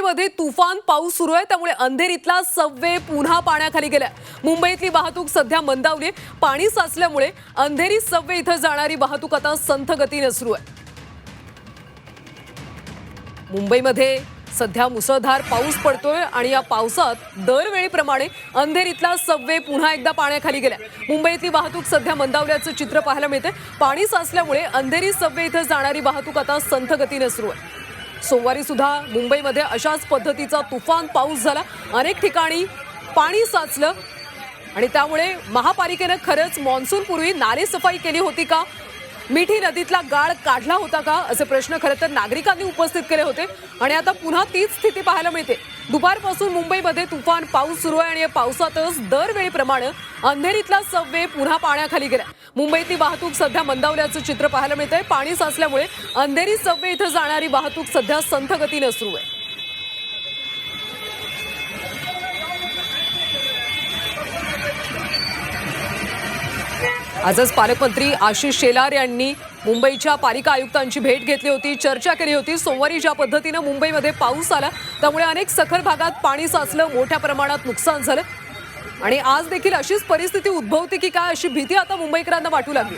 मुंबईमध्ये तुफान पाऊस सुरू आहे, त्यामुळे अंधेरीतला सबवे पुन्हा पाण्याखाली गेलाय। मुंबईतली वाहतूक सध्या मंदावली, पाणी साचल्यामुळे अंधेरी सबवे इथं जाणारी वाहतूक आता संथ गतीने सुरू आहे। मुंबईमध्ये सध्या मुसळधार पाऊस पडतोय आणि या पावसात दरवेळीप्रमाणे अंधेरीतला सबवे पुन्हा एकदा पाण्याखाली गेलाय। मुंबईतली वाहतूक सध्या मंदावल्याचं चित्र पाहायला मिळते। पाणी साचल्यामुळे अंधेरी सबवे इथं जाणारी वाहतूक आता संथ गतीने सुरू आहे। सोमवारी सुद्धा मुंबईमध्ये अशाच पद्धतीचा तुफान पाऊस झाला, अनेक ठिकाणी पाणी साचलं आणि त्यामुळे महापालिकेने खरंच मान्सून पूर्वी नाले सफाई केली होती का, मिठी नदीतला गाळ काढला होता का, असे प्रश्न खरं तर नागरिकांनी उपस्थित केले होते आणि आता पुन्हा तीच स्थिती पाहायला मिळते। दुपारपासून मुंबईमध्ये तुफान पाऊस सुरू आहे आणि या पावसातच दरवेळीप्रमाणे अंधेरीतला सबवे पुन्हा पाण्याखाली गेला। मुंबईतली वाहतूक सध्या मंदावल्याचं चित्र पाहायला मिळतंय। पाणी साचल्यामुळे अंधेरी सबवे इथं जाणारी वाहतूक सध्या संथ गतीने सुरू आहे। आजच पालकमंत्री आशिष शेलार यांनी मुंबईच्या पालिका आयुक्तांची भेट घेतली होती, चर्चा केली होती। सोमवारी ज्या पद्धतीने मुंबईमध्ये पाऊस आला त्यामुळे अनेक सखल भागात पाणी साचलं, मोठ्या प्रमाणात नुकसान झालं आणि आज देखील अशीच परिस्थिती उद्भवते की काय अशी भीती आता मुंबईकरांना वाटू लागली।